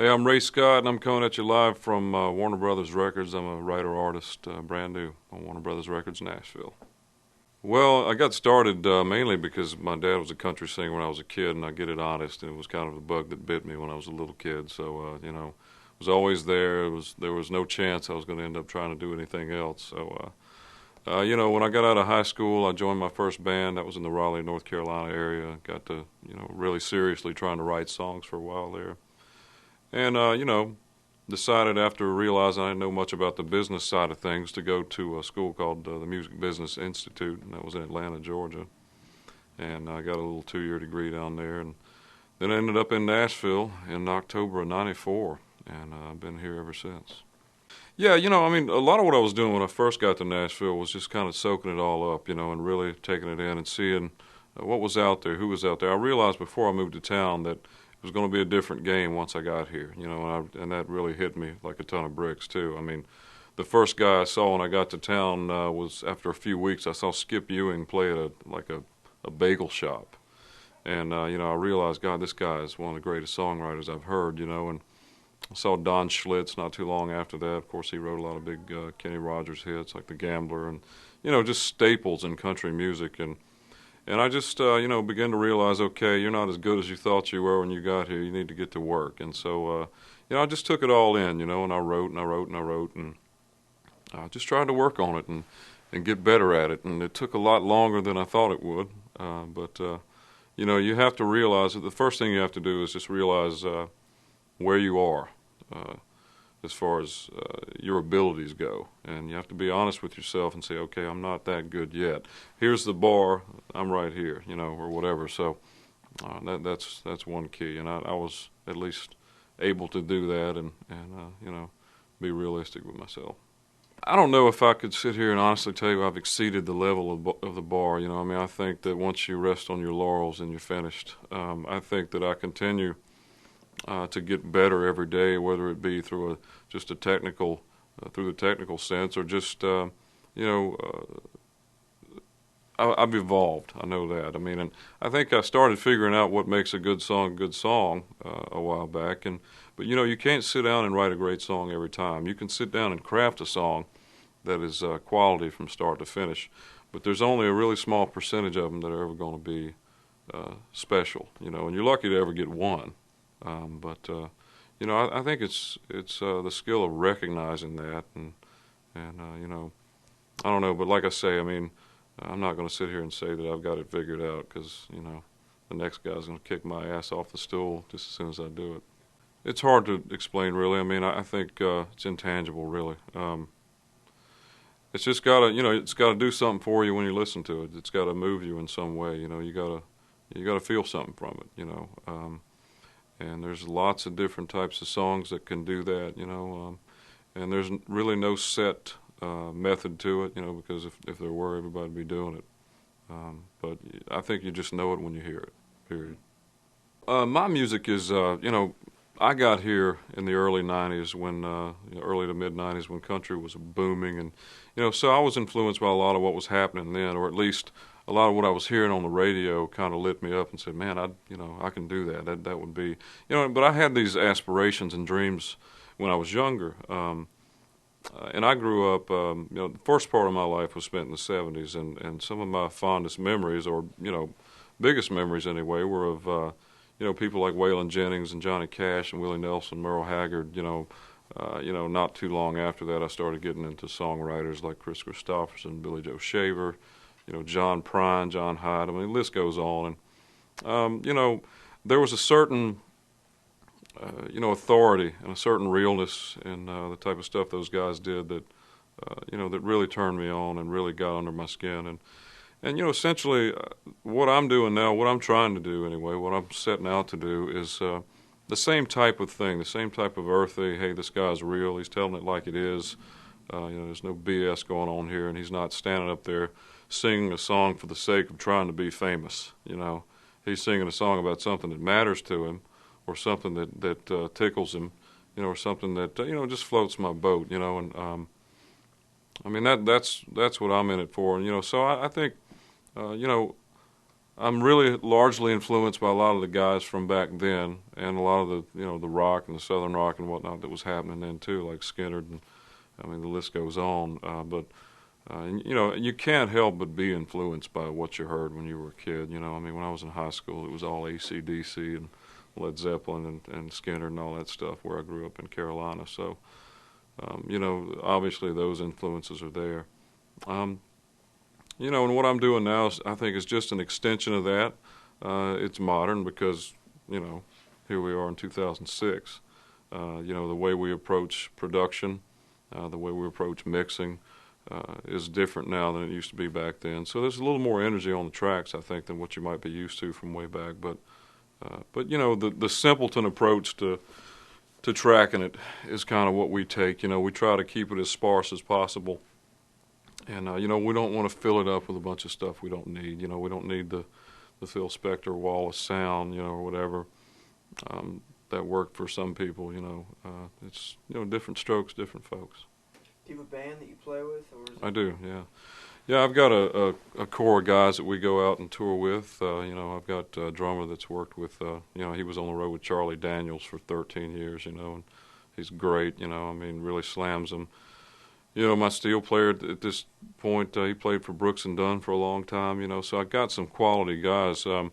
Hey, I'm Ray Scott, and I'm coming at you live from Warner Brothers Records. I'm a writer-artist, brand new on Warner Brothers Records, Nashville. Well, I got started mainly because my dad was a country singer when I was a kid, and I get it honest, and it was kind of a bug that bit me when I was a little kid. So, was always there. There was no chance I was going to end up trying to do anything else. So, when I got out of high school, I joined my first band. That was in the Raleigh, North Carolina area. Got to, really seriously trying to write songs for a while there. And, decided after realizing I didn't know much about the business side of things to go to a school called the Music Business Institute, and that was in Atlanta, Georgia. And I got a little 2-year degree down there. And then I ended up in Nashville in October of '94, and I've been here ever since. Yeah, a lot of what I was doing when I first got to Nashville was just kind of soaking it all up, and really taking it in and seeing what was out there, who was out there. I realized before I moved to town that it was going to be a different game once I got here, and that really hit me like a ton of bricks too. I mean, the first guy I saw when I got to town was after a few weeks. I saw Skip Ewing play at a bagel shop, and I realized, God, this guy is one of the greatest songwriters I've heard, and I saw Don Schlitz not too long after that. Of course, he wrote a lot of big Kenny Rogers hits like The Gambler and, just staples in country music. And I just, began to realize, okay, you're not as good as you thought you were when you got here. You need to get to work. And so, I just took it all in, and I wrote and I wrote and I wrote and I just tried to work on it and get better at it. And it took a lot longer than I thought it would. But you have to realize that the first thing you have to do is just realize where you are as far as your abilities go. And you have to be honest with yourself and say, okay, I'm not that good yet. Here's the bar, I'm right here, or whatever. So that's one key. And I was at least able to do that and be realistic with myself. I don't know if I could sit here and honestly tell you I've exceeded the level of the bar. I think that once you rest on your laurels and you're finished, I think that I continue to get better every day, whether it be through just a technical, through the technical sense, or just I've evolved. I know that. And I think I started figuring out what makes a good song a while back. But you can't sit down and write a great song every time. You can sit down and craft a song that is quality from start to finish, but there's only a really small percentage of them that are ever going to be special. And you're lucky to ever get one. I think it's the skill of recognizing that, and I don't know, but like I say, I'm not going to sit here and say that I've got it figured out because the next guy's going to kick my ass off the stool just as soon as I do it. It's hard to explain, really. I think it's intangible, really. It's just it's gotta do something for you when you listen to it. It's got to move you in some way. You gotta feel something from it. And there's lots of different types of songs that can do that, and there's really no set method to it, because if there were, everybody would be doing it. But I think you just know it when you hear it, period. My music is, I got here in the early 90s when, early to mid 90s when country was booming, and, so I was influenced by a lot of what was happening then, or at least a lot of what I was hearing on the radio kind of lit me up and said, man, I can do that. That would be, but I had these aspirations and dreams when I was younger. And I grew up, the first part of my life was spent in the 70s, and some of my fondest memories, or, biggest memories anyway, were of, people like Waylon Jennings and Johnny Cash and Willie Nelson, Merle Haggard, not too long after that I started getting into songwriters like Chris Christopherson, Billy Joe Shaver, John Prine, John Hyde. The list goes on. And, there was a certain, authority and a certain realness in the type of stuff those guys did that, that really turned me on and really got under my skin. And essentially what I'm doing now, what I'm trying to do anyway, what I'm setting out to do is the same type of thing, the same type of earthy, hey, this guy's real, he's telling it like it is. There's no BS going on here, and he's not standing up there singing a song for the sake of trying to be famous. He's singing a song about something that matters to him, or something that tickles him, or something that just floats my boat. And that's what I'm in it for. And so I think I'm really largely influenced by a lot of the guys from back then, and a lot of the the rock and the southern rock and whatnot that was happening then too, like Skinner, and I mean the list goes on. But you can't help but be influenced by what you heard when you were a kid. I mean when I was in high school, it was all AC/DC and Led Zeppelin and Skinner and all that stuff where I grew up in Carolina. So obviously those influences are there. And what I'm doing now I think is just an extension of that. It's modern because, here we are in 2006. The way we approach production, the way we approach mixing is different now than it used to be back then. So there's a little more energy on the tracks, I think, than what you might be used to from way back. But the simpleton approach to tracking it is kind of what we take. We try to keep it as sparse as possible. And, we don't want to fill it up with a bunch of stuff we don't need. We don't need the Phil Spector wall of sound, or whatever. That worked for some people, It's, different strokes, different folks. Do you have a band that you play with? Or is it... I do, yeah. Yeah, I've got a core of guys that we go out and tour with. I've got a drummer that's worked with, he was on the road with Charlie Daniels for 13 years, and he's great, I mean, really slams them. My steel player at this point, he played for Brooks and Dunn for a long time, so I got some quality guys. One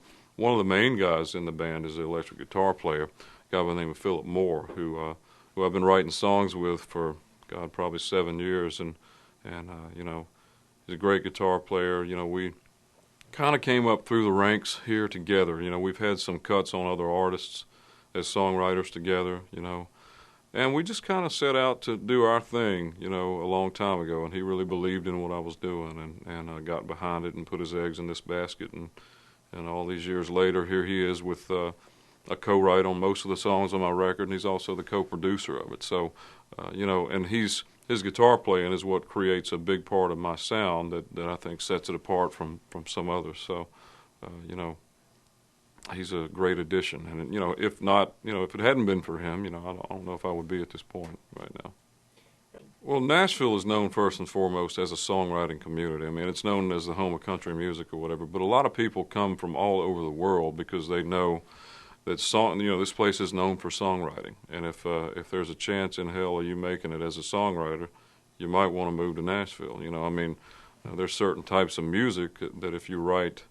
of the main guys in the band is the electric guitar player, a guy by the name of Philip Moore, who I've been writing songs with for, God, probably 7 years, and he's a great guitar player. We kind of came up through the ranks here together. We've had some cuts on other artists as songwriters together, and we just kind of set out to do our thing, a long time ago, and he really believed in what I was doing and got behind it and put his eggs in this basket, and all these years later, here he is with a co-write on most of the songs on my record, and he's also the co-producer of it. So, and his guitar playing is what creates a big part of my sound that I think sets it apart from some others. So, he's a great addition, and if not, if it hadn't been for him, I don't know if I would be at this point right now. Well, Nashville is known first and foremost as a songwriting community. I mean, it's known as the home of country music or whatever, but a lot of people come from all over the world because they know that this place is known for songwriting, and if there's a chance in hell of you making it as a songwriter, you might want to move to Nashville. I mean, there's certain types of music that if you write.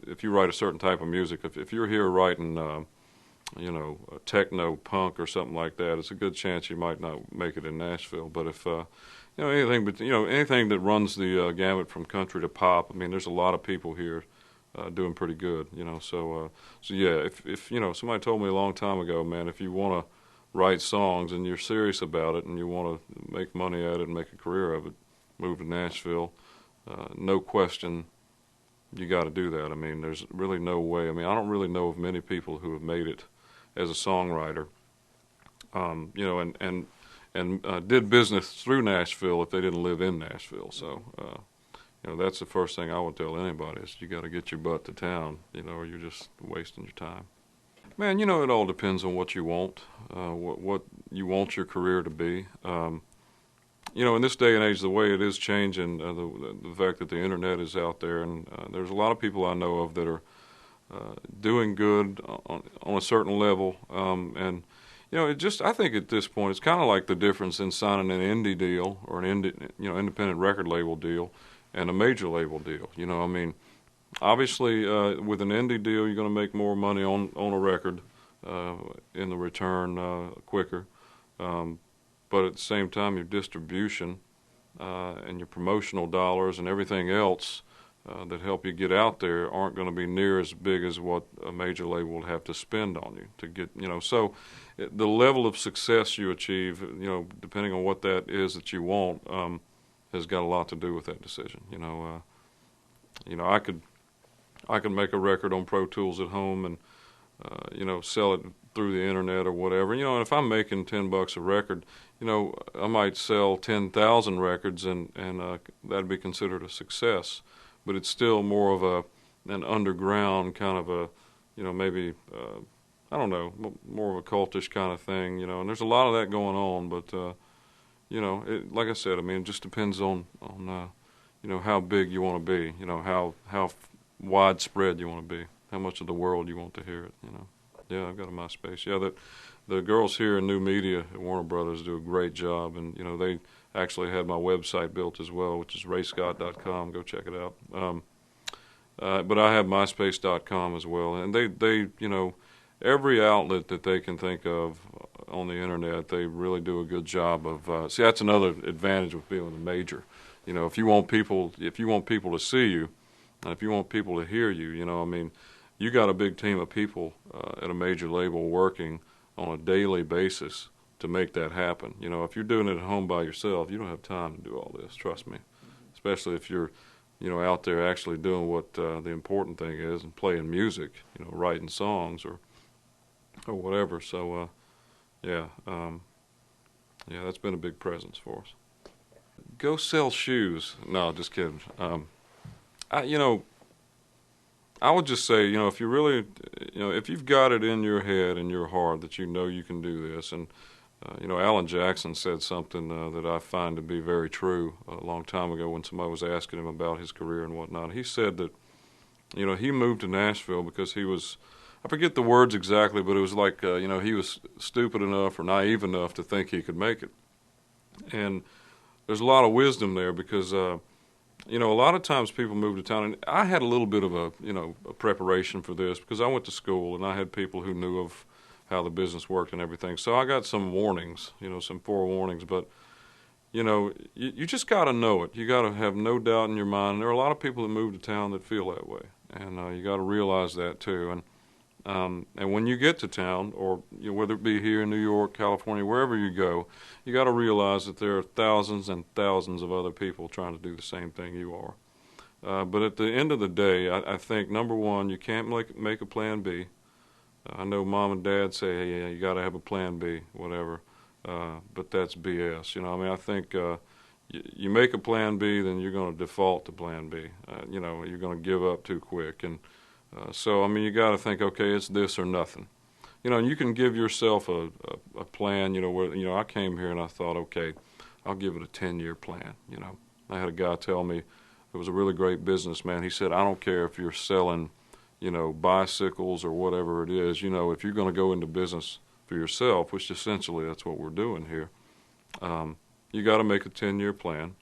If you write a certain type of music, if you're here writing, techno punk or something like that, it's a good chance you might not make it in Nashville. But if anything that runs the gamut from country to pop, I mean, there's a lot of people here doing pretty good. So yeah, if somebody told me a long time ago, man, if you want to write songs and you're serious about it and you want to make money at it and make a career of it, move to Nashville, no question. You got to do that. I mean, there's really no way. I mean, I don't really know of many people who have made it as a songwriter, and did business through Nashville if they didn't live in Nashville. So, that's the first thing I would tell anybody is you got to get your butt to town, or you're just wasting your time. Man, it all depends on what you want, what you want your career to be. In this day and age, the way it is changing, the fact that the internet is out there, and there's a lot of people I know of that are doing good on a certain level, and I think at this point it's kind of like the difference in signing an indie deal or an independent record label deal and a major label deal. I mean, obviously with an indie deal, you're going to make more money on a record in the return quicker. But at the same time, your distribution and your promotional dollars and everything else that help you get out there aren't going to be near as big as what a major label would have to spend on you to get, So the level of success you achieve, depending on what that is that you want, has got a lot to do with that decision. I could make a record on Pro Tools at home and sell it through the internet or whatever. And if I'm making $10 a record, I might sell 10,000 records and that'd be considered a success. But it's still more of an underground kind of a, maybe, I don't know, more of a cultish kind of thing, and there's a lot of that going on. But, like I said, I mean, it just depends on how big you want to be, how widespread you want to be, how much of the world you want to hear it. Yeah, I've got a MySpace. Yeah, the girls here in New Media at Warner Brothers do a great job, and they actually had my website built as well, which is rayscott.com. Go check it out. But I have MySpace.com as well, and they every outlet that they can think of on the internet, they really do a good job of. See, that's another advantage with being a major. If you want people to see you, and if you want people to hear you, you got a big team of people at a major label working on a daily basis to make that happen. If you're doing it at home by yourself, you don't have time to do all this. Trust me, especially if you're out there actually doing what the important thing is and playing music, writing songs or whatever. So, yeah, that's been a big presence for us. Go sell shoes. No, just kidding. I would just say, if you really, if you've got it in your head and your heart that you can do this, and Alan Jackson said something that I find to be very true a long time ago when somebody was asking him about his career and whatnot. He said that, he moved to Nashville because he was, I forget the words exactly, but it was like, he was stupid enough or naive enough to think he could make it. And there's a lot of wisdom there because, a lot of times people move to town, and I had a little bit of a preparation for this because I went to school and I had people who knew of how the business worked and everything. So I got some warnings, some forewarnings, but, you just got to know it. You got to have no doubt in your mind. And there are a lot of people that move to town that feel that way, and you got to realize that too. And when you get to town, or whether it be here in New York, California, wherever you go, you got to realize that there are thousands and thousands of other people trying to do the same thing you are. But at the end of the day, I think, number one, you can't make a plan B. I know mom and dad say, hey, yeah, you got to have a plan B, whatever, but that's BS. I think you make a plan B, then you're going to default to plan B. You're going to give up too quick. And so, you got to think, okay, it's this or nothing. And you can give yourself a plan, where, I came here and I thought, okay, I'll give it a 10-year plan. I had a guy tell me, it was a really great businessman. He said, I don't care if you're selling, bicycles or whatever it is, if you're going to go into business for yourself, which essentially that's what we're doing here, you got to make a 10-year plan.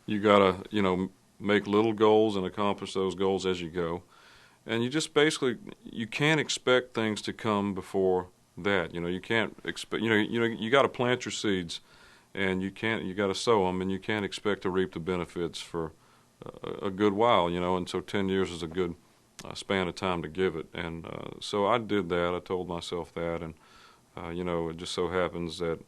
You got to, make little goals and accomplish those goals as you go. And you just basically, you can't expect things to come before that. You can't expect, you got to plant your seeds, and you got to sow them, and you can't expect to reap the benefits for a good while, and so 10 years is a good span of time to give it. And so I did that. I told myself that, and, it just so happens that,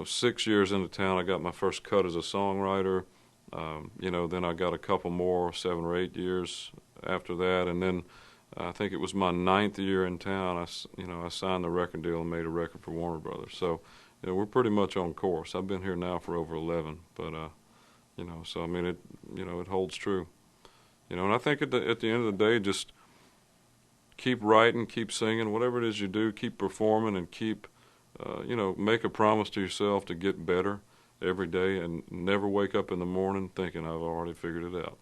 6 years into town, I got my first cut as a songwriter. Then I got a couple more, 7 or 8 years after that, and then I think it was my 9th year in town. I signed the record deal and made a record for Warner Brothers. So, we're pretty much on course. I've been here now for over 11, but so it holds true. And I think at the end of the day, just keep writing, keep singing, whatever it is you do, keep performing, and keep, make a promise to yourself to get better every day, and never wake up in the morning thinking I've already figured it out.